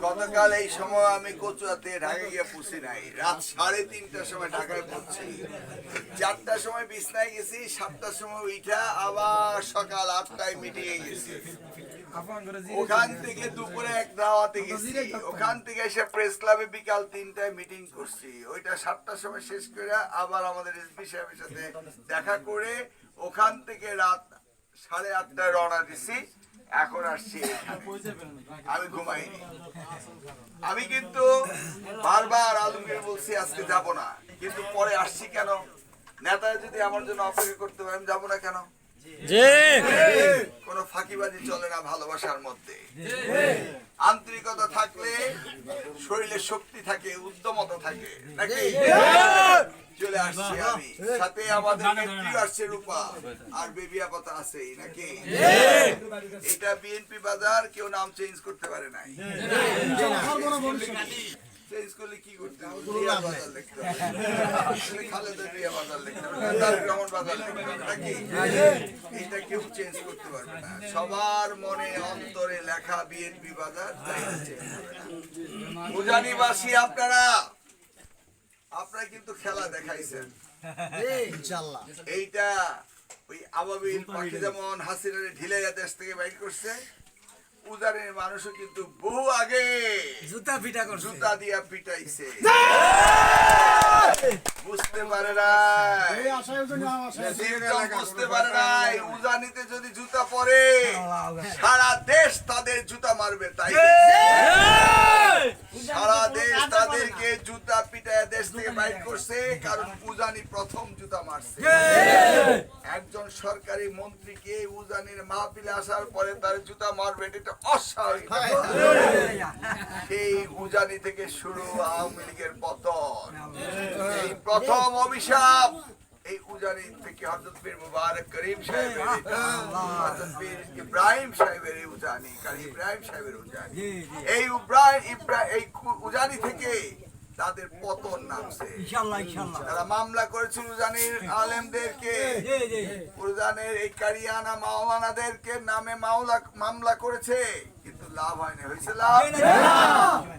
গতকাল এই সময় আমি কচুয়াতে ঢাকা গিয়ে পৌঁছি নাই, রাত 3:30টার সময় ঢাকায় পৌঁছি। 4টার সময় বিছনায় গেছি, 7টার সময় উঠা আবার সকাল 8টায় মিটিংয়ে গেছি। ওখান থেকে দুপুরে এক দাওয়াতে গেছি, ওখান থেকে এসে প্রেস ক্লাবে বিকাল 3টায় মিটিং করছি। ওইটা 7টার সময় শেষ করে আবার আমাদের এসপি সাহেবের সাথে দেখা করে ওখান থেকে রাত 8:30টায় রওনা দিছি। এখন আসছি, আমি ঘুমাইনি। আমি কিন্তু বারবার আলমগীর বলছি আজকে যাব না, কিন্তু পরে আসছি কেন? নেতারা যদি আমার জন্য অপেক্ষা করতে পারে আমি যাবো না কেন? কোন ফাঁকিবাজি চলে না ভালোবাসার মধ্যে। আন্তরিকতা থাকলে শরীরে শক্তি থাকে, উদ্যমতা থাকে, নাকি? চলে আসছি আমি, সাথে আমাদের নেত্রী আসছে রূপা, আর বেবি আপা আছেই, নাকি? এটা বিএনপি বাজার, কেউ নাম চেঞ্জ করতে পারে নাই। চেঞ্জ করলে কি করতে হবে? রিয়া বাজার লিখতে হবে, খালেদা রিয়া বাজার লিখতে হবে, তারেক রহমান বাজার লিখতে হবে, নাকি? এটা কেউ চেঞ্জ করতে পারবে না। সবার মনে অন্তরে লেখা বিএনপি বাজার, তাই চেঞ্জ হবে না। উজানিবাসী আপনারা কিন্তু খেলা দেখাইছেন ইনশাআল্লাহ। এইটা ওই আবাবিল পাখি যেমন হাসিনারে ঢিলাইয়া দেশ থেকে বাইর করছে, উজানের মানুষও কিন্তু বহু আগে জুতা দিয়া পিটাইছে। বুঝতে পারে নাই, বুঝতে পারে নাই। উজানিতে যদি জুতা পরে সারা দেশ তাদের জুতা মারবে, তাই সারা দেশ তাদেরকে জুতা পিটায় দেশ থেকে বাইর করছে, কারণ উজানি প্রথম জুতা মারছে। একজন সরকারি মন্ত্রীকে উজানির মাহফিলে আসার পরে তার জুতা মারবে, এটা অস্বাভাবিক। সেই উজানি থেকে শুরু আওয়ামী লীগের পতন। এই প্রথম অভিশাপ এই উজানি থেকে হযরত পীর মুবারক করিম সাহেবের, হযরত পীর ইব্রাহিম সাহেবের উজানি, কারণ ইব্রাহিম সাহেবের উজানি, এই উজানি থেকে তাদের পতন নামছে। তারা মামলা করেছিল উজানির আলেমদেরকে, উজানের এই কারিয়ানা মাওলানাদেরকে নামে মামলা করেছে, কিন্তু লাভ হয়নি। হয়েছে লাভ?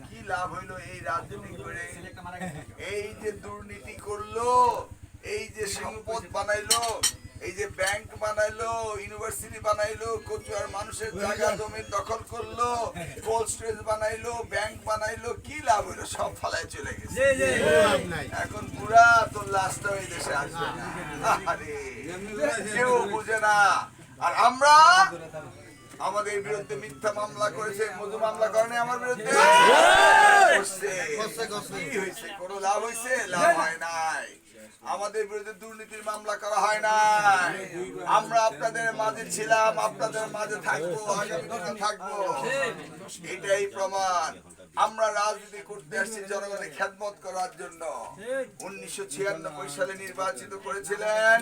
কি লাভ হইলো? এই রাজনীতি করে, এই যে দুর্নীতি করলো, এই যে সম্পদ বানাইলো, এই যে ব্যাংক বানাইলো, ইউনিভার্সিটি বানাইলো, কচুয়ার মানুষের জায়গা জমি দখল করলো, কোল্ড স্টোরেজ বানাইলো, ব্যাংক বানাইলো, কি লাভ হইলো? সব ফালায় চলে গেছে। এখন পুরা তোর লাশটা এই দেশে আসবে না, কেউ বুঝে না। আর আমরা, আমাদের বিরুদ্ধে মিথ্যা মামলা করেছে, মধু মামলা করেনি আমার বিরুদ্ধে, কি হয়েছে? কোন লাভ হয়েছে? লাভ হয় নাই। আমাদের বিরুদ্ধে দুর্নীতির মামলা করা হয় নাই। আমরা আপনাদের মাঝে ছিলাম, আপনাদের মাঝে থাকবো, আগামী দিনে থাকবো, এটাই প্রমাণ। আমরা রাজনীতি করতে আসছি জনগণের খেদমত করার জন্য। 1996 সালে নির্বাচিত করেছিলেন,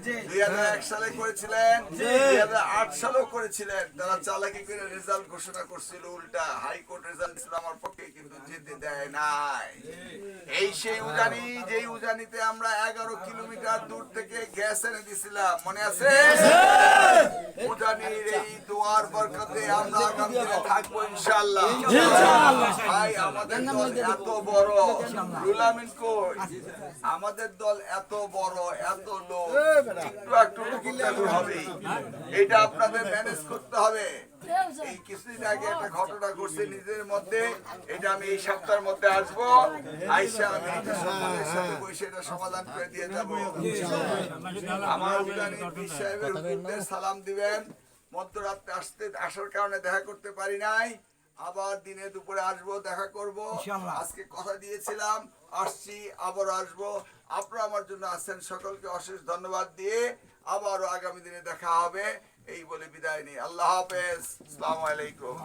2001 সালে করেছিলেন, 2008 সালেও করেছিলেন। তারা চালাকি করে রেজাল্ট ঘোষণা করছিল উল্টা, হাইকোর্ট রেজাল্ট ছিল আমার পক্ষে, কিন্তু যেতে দেয় নাই। এই সেই উজানি, যেই উজানিতে আমরা 11 কিলোমিটার দূর থেকে গ্যাস এনে দিছিলাম, মনে আছে? উজানির এই দোয়ার বরকতে আমরা আগামী দিনে থাকবো ইনশাআল্লাহ। ভাই, আমাদের দল এত বড়, রুলামিন কই, আমাদের দল এত বড়, এত লোক, একটু একটু হবে, এটা আপনাদের ম্যানেজ করতে হবে। এই কিছুদিন আগে একটা ঘটনা ঘটছে নিজের মধ্যে, এটা আমি এই সপ্তাহের মধ্যে আসবো, আইসা আমি এটা সকলের সাথে বসে এটা সমাধান করে দিয়ে যাবো। আমার উজানির পীর সাহেবের হুজুরদের সালাম দিবেন। মধ্যরাত্রে আসার কারণে দেখা করতে পারি নাই, আবার দিনে দুপুরে আসবো, দেখা করব। আজকে কথা দিয়েছিলাম, আসছি, আবার আসবো। আপনারা আমার জন্য আসছেন, সকলকে অশেষ ধন্যবাদ দিয়ে আবারও আগামী দিনে দেখা হবে, এই বলে বিদায় নিই। আল্লাহ হাফেজ, আসসালামু আলাইকুম।